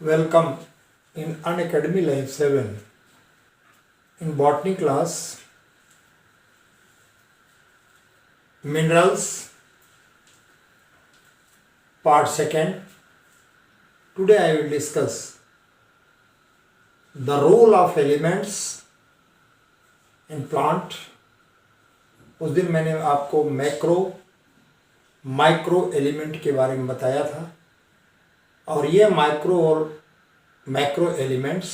Welcome in Unacademy Life 7 in botany class, minerals, part 2nd. Today I will discuss the role of elements in plant. उस दिन मैंने आपको macro micro element के बारे में बताया था और ये माइक्रो और मैक्रो एलिमेंट्स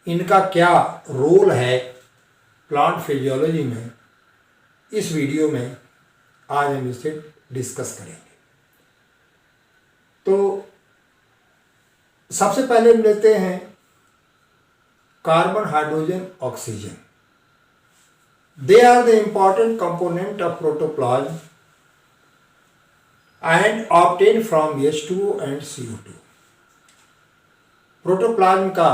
इनका क्या रोल है प्लांट फिजियोलॉजी में, इस वीडियो में आज हम इसे डिस्कस करेंगे। तो सबसे पहले लेते हैं carbon, hydrogen, oxygen. They are the important component of protoplasm and obtained from H2O and CO2। Protoplasm का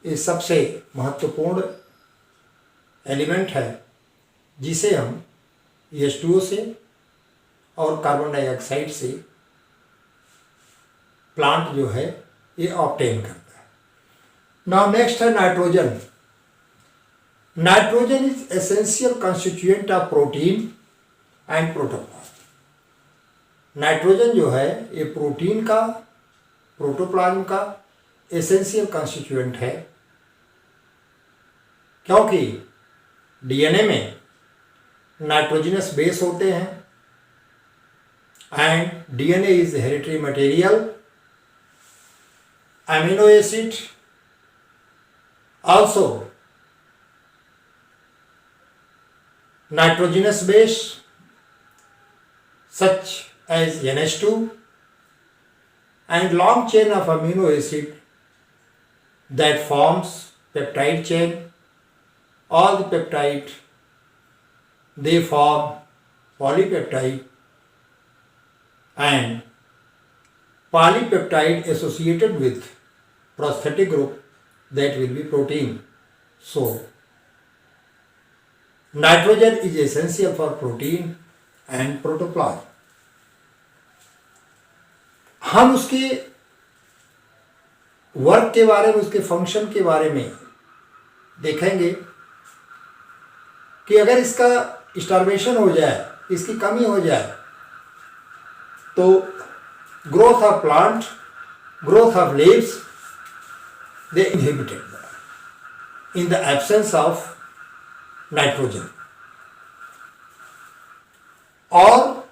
ये सबसे महत्वपूर्ण एलिमेंट है जिसे हम H2O से और कार्बन डाइऑक्साइड से प्लांट जो है ये ऑब्टेन करता है। नाउ नेक्स्ट है nitrogen. Nitrogen is essential constituent of protein and protoplasm. Nitrogen जो है ये प्रोटीन का, प्रोटोप्लाज्म का एसेंशियल कंस्टिट्यूएंट है, क्योंकि डीएनए में नाइट्रोजनस बेस होते हैं and DNA is hereditary material. Amino acid also nitrogenous base such as NH2 and long chain of amino acid that forms peptide chain. All the peptide they form polypeptide and polypeptide associated with prosthetic group that will be protein. So nitrogen is essential for protein and protoplasm। हम उसके work के बारे में, उसके function के बारे में देखेंगे कि अगर इसका स्टार्वेशन हो जाए, इसकी कमी हो जाए, तो growth of plant, growth of leaves they inhibited in the absence of nitrogen. और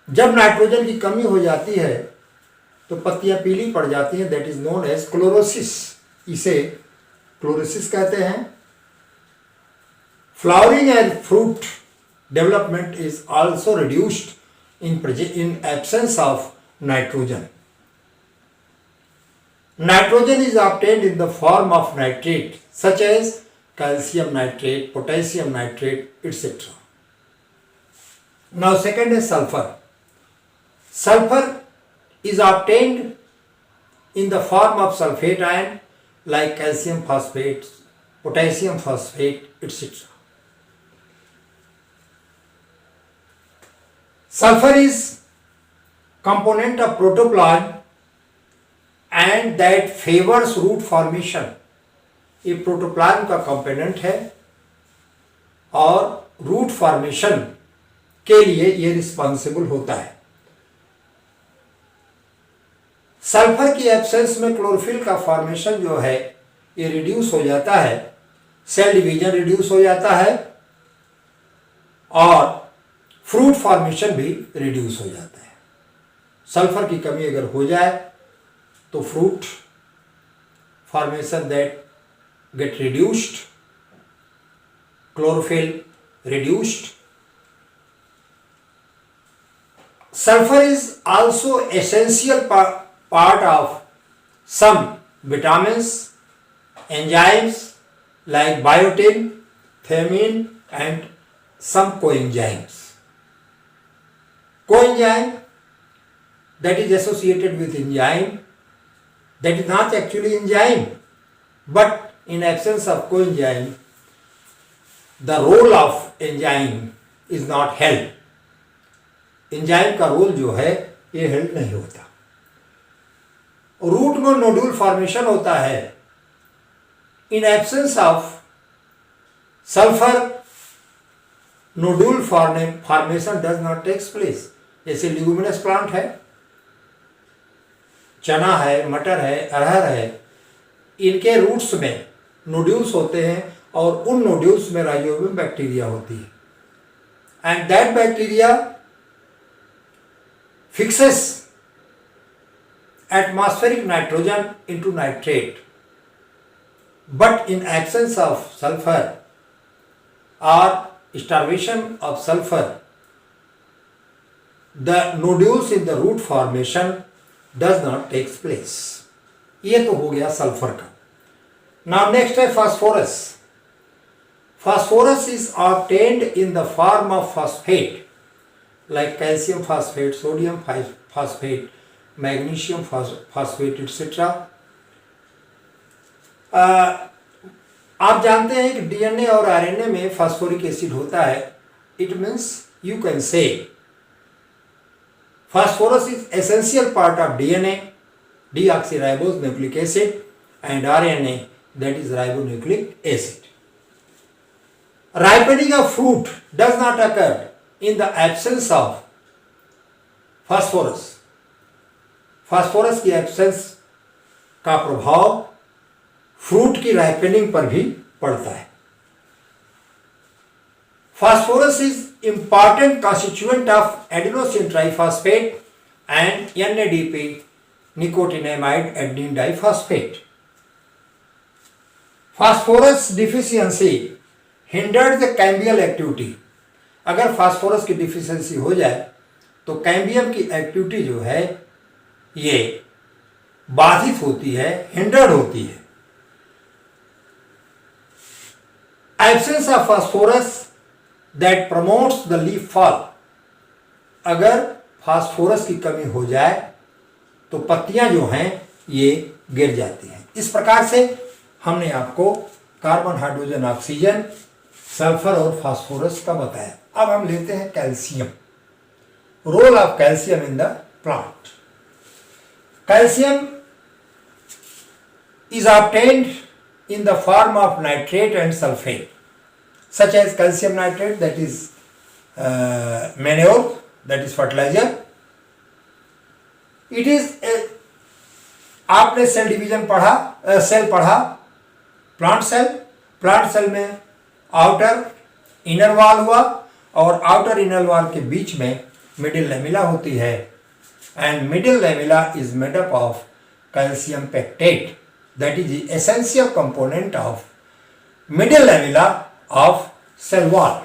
जब नाइट्रोजन की कमी हो जाती है तो पत्तियां पीली पड़ जाती हैं, that is known as chlorosis. इसे क्लोरोसिस कहते हैं। Flowering and fruit development is also reduced in absence of nitrogen. Nitrogen is obtained in the form of nitrate such as calcium nitrate, potassium nitrate etcetera. Now second is sulfur. Sulfur is obtained in the form of sulfate ion like calcium phosphate, potassium phosphate, etc. Sulfur is component of protoplasm and that favors root formation। ये protoplasm का component है और root formation के लिए ये responsible होता है। Sulphur की एब्सेंस में क्लोरोफिल का फॉर्मेशन जो है ये रिड्यूस हो जाता है, सेल डिवीजन रिड्यूस हो जाता है और फ्रूट फॉर्मेशन भी रिड्यूस हो जाता है। सल्फर की कमी अगर हो जाए तो fruit formation that get reduced, chlorophyll reduced. Sulfur is also essential part of some vitamins, enzymes like biotin, thiamine and some coenzymes. Coenzyme that is associated with enzyme, that is not actually enzyme, but in absence of coenzyme, the role of enzyme is not held। Enzyme का role जो है ये help नहीं होता। Root में nodule formation होता है। In absence of sulphur nodule formation does not takes place. जैसे लिगुमिनस प्लांट है, चना है, मटर है, अरहर है, इनके रूट्स में नोड्यूल्स होते हैं और उन नोड्यूल्स में राइजोबियम बैक्टीरिया होती है and that bacteria fixes atmospheric nitrogen into nitrate, but in absence of sulfur or starvation of sulfur, the nodules in the root formation does not take place. ये तो हो गया सल्फर का। Now next है phosphorus. Phosphorus is obtained in the form of phosphate like calcium phosphate, sodium phosphate, magnesium phosphate etcetera. आप जानते हैं कि डीएनए और आरएनए में फास्फोरिक एसिड होता है। It means you can say phosphorus is essential part of DNA, deoxyribose nucleic acid, and RNA that is ribonucleic acid. Ripening of fruit does not occur in the absence of phosphorus. Phosphorus की absence का प्रभाव fruit की ripening पर भी पड़ता है। Phosphorus is important constituent of adenosine triphosphate and NADP nicotinamide adenine diphosphate. Phosphorus deficiency hindered the cambial activity. अगर phosphorus की डिफिशियंसी हो जाए तो कैम्बियम की एक्टिविटी जो है ये बाधित होती है, हिंडर्ड होती है। Absence of phosphorus that promotes the leaf fall. अगर फास्फोरस की कमी हो जाए तो पत्तियां जो हैं ये गिर जाती हैं। इस प्रकार से हमने आपको कार्बन, हाइड्रोजन, ऑक्सीजन, सल्फर और फास्फोरस का बताया। अब हम लेते हैं calcium. Role of calcium in the plant. Calcium is obtained in the form of nitrate and sulfate, such as calcium nitrate, that is manure, that is fertilizer. It is आपने cell division पढ़ा, cell पढ़ा, plant cell में outer inner wall हुआ और outer inner wall के बीच में middle lamella होती है। And middle lamella is made up of calcium pectate, that is the essential component of middle lamella of cell wall.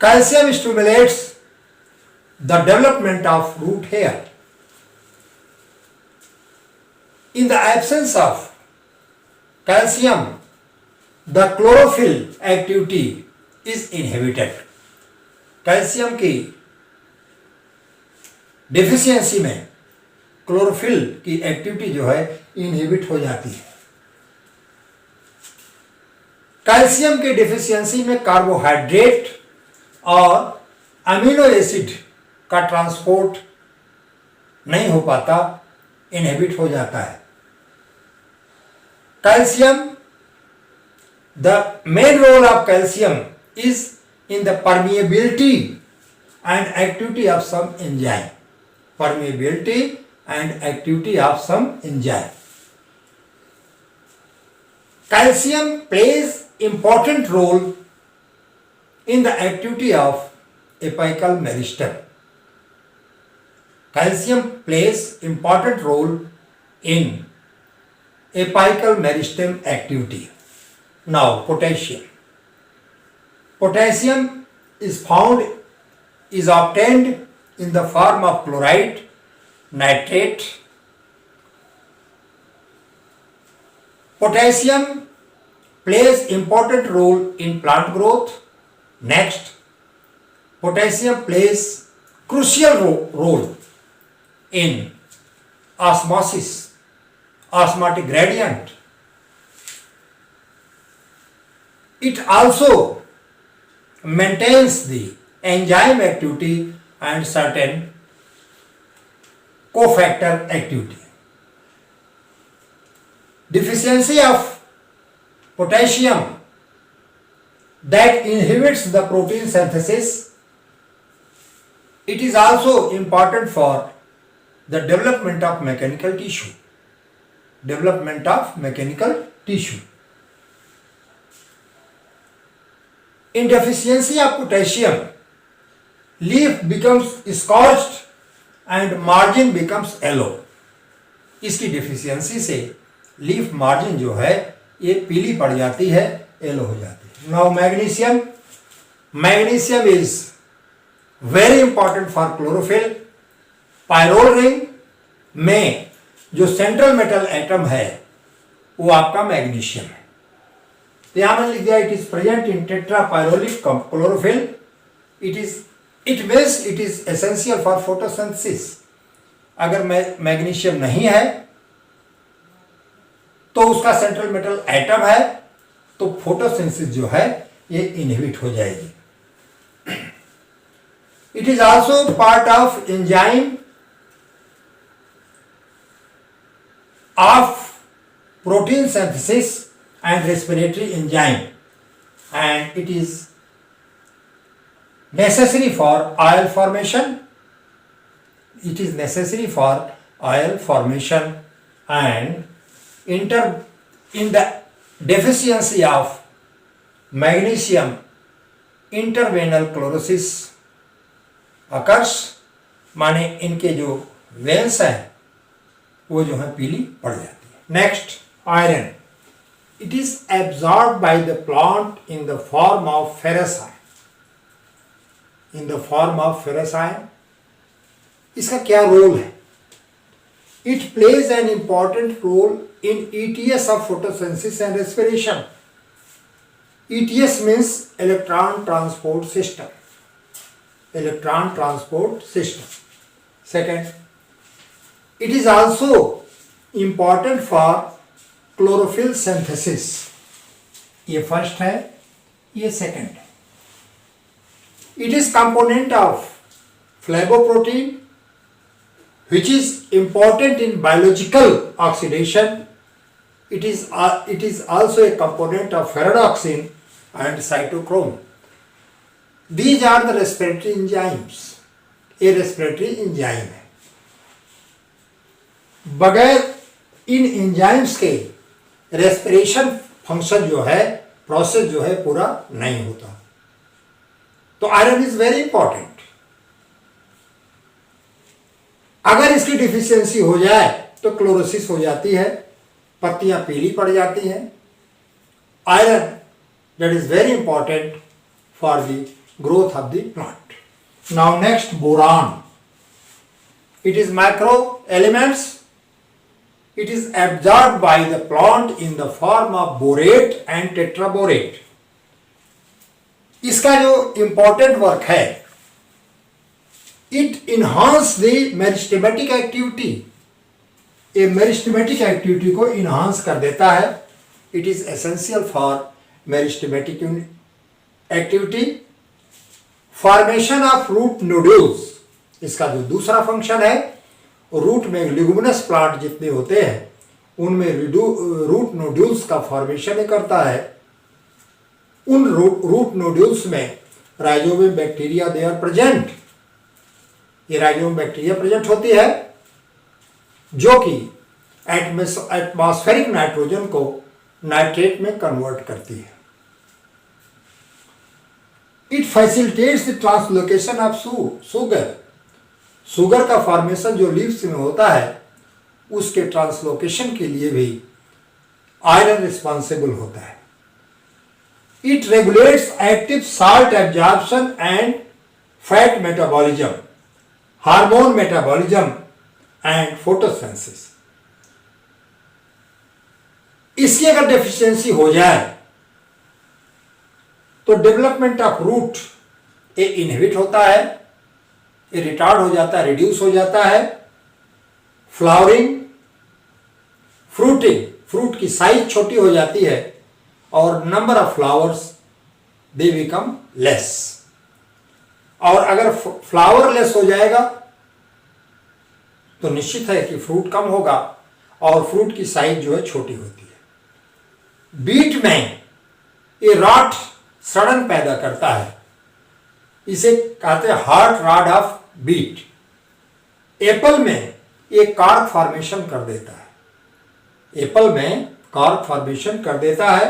Calcium stimulates the development of root hair. In the absence of calcium, the chlorophyll activity is inhibited. Calcium की deficiency में chlorophyll की activity जो है inhibit हो जाती है। Calcium की deficiency में कार्बोहाइड्रेट और अमीनो एसिड का ट्रांसपोर्ट नहीं हो पाता, इनहिबिट हो जाता है। Calcium, the main role of calcium is in the permeability and activity of some enzyme. permeability and activity of some enzyme. Calcium plays important role in the activity of apical meristem. Calcium plays important role in apical meristem activity. Now potassium. Potassium is obtained in the form of chloride, nitrate. Potassium plays important role in plant growth. Next, potassium plays crucial role in osmosis, osmotic gradient. It also maintains the enzyme activity and certain cofactor activity. Deficiency of potassium that inhibits the protein synthesis. It is also important for the development of mechanical tissue. Development of mechanical tissue. In deficiency of potassium, leaf becomes scorched and margin becomes yellow. इसकी deficiency से leaf margin जो है ये पीली पड़ जाती है, yellow हो जाती है. Now magnesium. Magnesium is very important for chlorophyll. Pyrrole ring में जो सेंट्रल मेटल एटम है वो आपका मैग्नीशियम है. तो यहां मैंने लिख दिया it is present in tetrapyrrolic chlorophyll. It means it is essential for photosynthesis. अगर मैग्नीशियम नहीं है तो उसका सेंट्रल मेटल एटम है तो फोटोसिंथेसिस जो है ये इनहिबिट हो जाएगी. It is also part of enzyme of protein synthesis and respiratory enzyme, and it is necessary for oil formation. It is necessary for oil formation and in the deficiency of magnesium intervenal chlorosis occurs. माने इनके जो veins हैं वो जो है पीली पड़ जाती है. Next, iron. It is absorb by the plant in the form of ferrous ion. In the form of ferrous ion. इसका क्या रोल है? It plays an important role in ETS of photosynthesis and respiration. ETS means electron transport system. Electron transport system. Second, it is also important for chlorophyll synthesis. ये first है, ये second है. It is component of flavoprotein which is important in biological oxidation. It is also a component of ferredoxin and cytochrome. These are the respiratory enzymes. ये respiratory enzyme है. बगैर इन enzymes के respiration function जो है, process जो है पूरा नहीं होता. तो आयरन इज वेरी इंपॉर्टेंट. अगर इसकी डिफिशियंसी हो जाए तो क्लोरोसिस हो जाती है, पत्तियां पीली पड़ जाती हैं. Iron that is very important for the growth of the plant. Now next, boron. It is micro elements. It is absorbed by the plant in the form of borate and tetraborate. इसका जो important work है, it enhance the meristematic activity. ये meristematic activity को enhance कर देता है. It is essential for meristematic activity. Formation of root nodules. इसका जो दूसरा फंक्शन है, रूट में लिगुमिनस प्लांट जितने होते हैं उनमें रूट नोड्यूल्स का फॉर्मेशन करता है. उन रूट नोड्यूल्स में rhizobium bacteria they are present. ये राइजोबियम बैक्टीरिया प्रेजेंट होती है जो कि एटमॉस्फेरिक नाइट्रोजन को नाइट्रेट में कन्वर्ट करती है. It facilitates the translocation of sugar. Sugar का फॉर्मेशन जो लीव्स में होता है उसके ट्रांसलोकेशन के लिए भी आयरन रिस्पॉन्सिबल होता है. It regulates active salt absorption and fat metabolism, hormone metabolism and photosynthesis. इसकी अगर डेफिशिएंसी हो जाए तो डेवलपमेंट ऑफ रूट ये इनहिबिट होता है, ये रिटार्ड हो जाता है, रिड्यूस हो जाता है. फ्लावरिंग, फ्रूटिंग, फ्रूट की साइज छोटी हो जाती है और number of flowers they become less. और अगर फ्लावर लेस हो जाएगा तो निश्चित है कि फ्रूट कम होगा और फ्रूट की साइज जो है छोटी होती है। बीट में ये रॉट सड़न पैदा करता है, इसे कहते हैं heart rot of beet. Apple में ये कार्क फॉर्मेशन कर देता है, एप्पल में कार्क फॉर्मेशन कर देता है।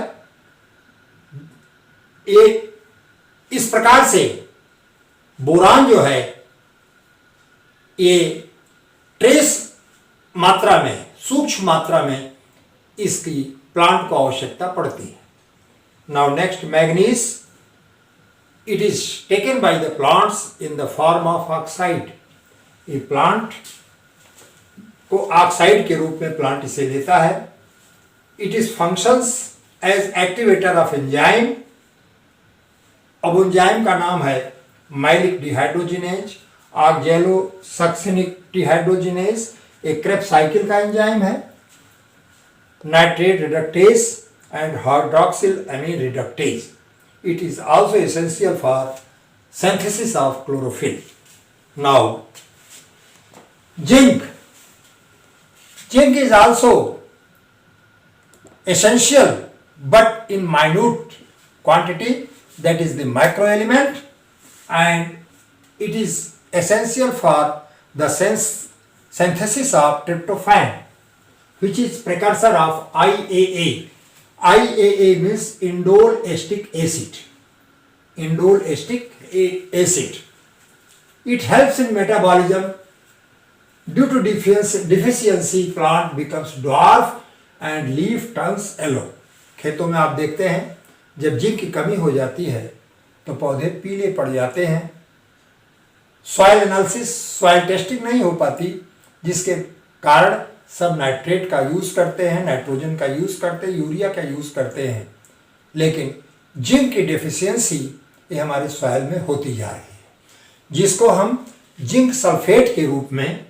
ये इस प्रकार से बोरान जो है ये ट्रेस मात्रा में, सूक्ष्म मात्रा में इसकी प्लांट को आवश्यकता पड़ती है। Now next, manganese, it is taken by the plants in the form of oxide. ये प्लांट को ऑक्साइड के रूप में प्लांट इसे लेता है। It is functions as activator of enzyme. अब एंजाइम का नाम है माइलिक डिहाइड्रोजिनेज, ऑक्जेलोसक्सिनिक डिहाइड्रोजिनेज, एक क्रेब्स साइकिल का एंजाइम है। Nitrate reductase and hydroxyl amine reductase. It is also essential for synthesis of chlorophyll. Now, zinc. Zinc is also essential, but in minute quantity, that is the microelement, and it is essential for the synthesis of tryptophan, which is precursor of IAA. IAA means indole acetic acid. Indole acetic acid. It helps in metabolism. Due to deficiency, plant becomes dwarf and leaf turns yellow. खेतों में आप देखते हैं जब zinc की कमी हो जाती है तो पौधे पीले पड़ जाते हैं। सॉइल एनालिसिस, सॉइल टेस्टिंग नहीं हो पाती, जिसके कारण सब नाइट्रेट का यूज़ करते हैं, नाइट्रोजन का यूज़ करते हैं, यूरिया का यूज़ करते हैं, लेकिन जिंक की डेफिशिएंसी ये हमारे सॉइल में होती जा रही है, जिसको हम जिंक सल्फेट के रूप में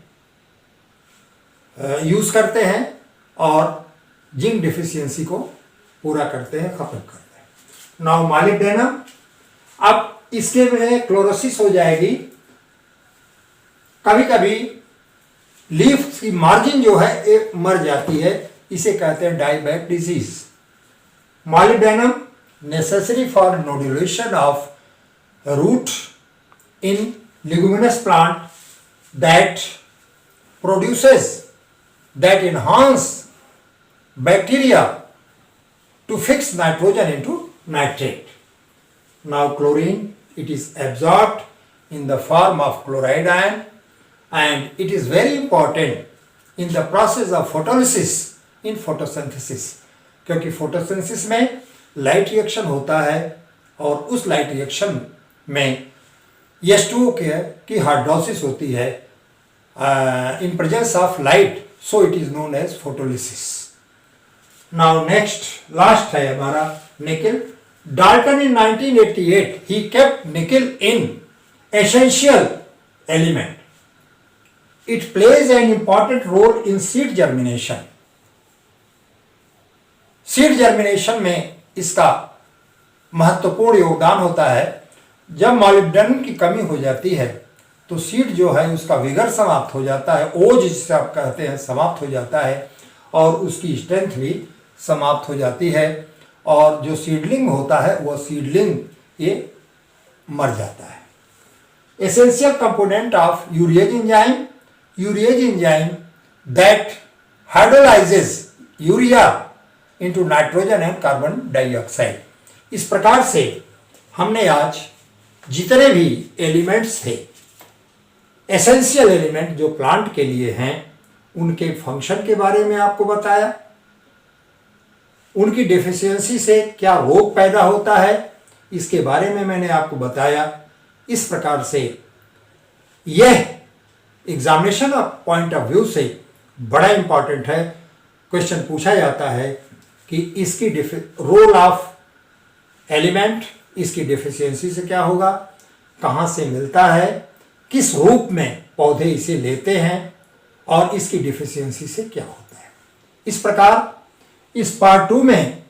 यूज़ करते हैं और जिंक डेफिशिएंसी को पूरा करते हैं, ख़त्म करते हैं। नाउ मॉलिब्डेनम, अब इसके में क्लोरोसिस हो जाएगी। कभी कभी लीफ की मार्जिन जो है एक मर जाती है, इसे कहते हैं dieback disease. Molybdenum necessary for nodulation of root in leguminous plant that produces that enhance bacteria to fix nitrogen into nitrate. Now chlorine, it is absorbed in the form of chloride ion and it is very important in the process of photolysis in photosynthesis, क्योंकि photosynthesis में light reaction होता है और उस light reaction में H2O की hydrolysis होती है in presence of light, so it is known as photolysis. Now next, last है हमारा nickel. Dalton in 1988 he kept nickel in essential element. It plays an important role in seed germination. Seed germination में इसका महत्वपूर्ण योगदान होता है। जब molybdenum की कमी हो जाती है तो सीड जो है उसका विगर समाप्त हो जाता है, ओज जिसे आप कहते हैं समाप्त हो जाता है और उसकी स्ट्रेंथ भी समाप्त हो जाती है और जो सीडलिंग होता है वह सीडलिंग ये मर जाता है। Essential component of urease enzyme, urease enzyme that hydrolyses urea into nitrogen and carbon dioxide. इस प्रकार से हमने आज जितने भी एलिमेंट्स थे, एसेंशियल एलिमेंट जो प्लांट के लिए हैं, उनके फंक्शन के बारे में आपको बताया। उनकी डेफिशिएंसी से क्या रोग पैदा होता है इसके बारे में मैंने आपको बताया। इस प्रकार से यह एग्जामिनेशन पॉइंट ऑफ व्यू से बड़ा इंपॉर्टेंट है। क्वेश्चन पूछा जाता है कि इसकी रोल ऑफ एलिमेंट, इसकी डेफिशिएंसी से क्या होगा, कहाँ से मिलता है, किस रूप में पौधे इसे लेते हैं और इसकी डेफिशिएंसी से क्या होता है। इस प्रकार इस पार्ट 2 में,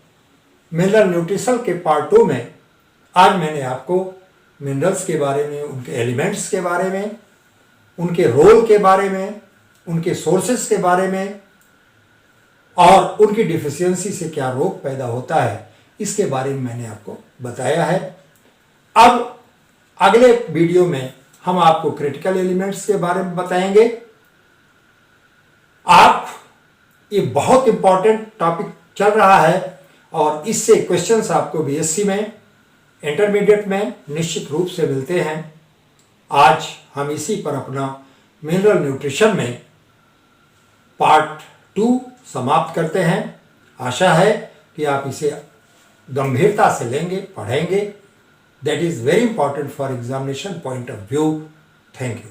मिनरल न्यूट्रिशन के पार्ट 2 में आज मैंने आपको मिनरल्स के बारे में, उनके एलिमेंट्स के बारे में, उनके रोल के बारे में उनके सोर्सेस के बारे में और उनकी डिफिशियंसी से क्या रोग पैदा होता है, इसके बारे में मैंने आपको बताया है। अब अगले वीडियो में हम आपको क्रिटिकल एलिमेंट्स के बारे में बताएंगे। आप ये बहुत इंपॉर्टेंट टॉपिक चल रहा है और इससे क्वेश्चंस आपको बीएससी में, इंटरमीडिएट में निश्चित रूप से मिलते हैं। आज हम इसी पर अपना मिनरल न्यूट्रिशन में पार्ट 2 समाप्त करते हैं। आशा है कि आप इसे गंभीरता से लेंगे, पढ़ेंगे। That is very important for examination point of view. Thank you.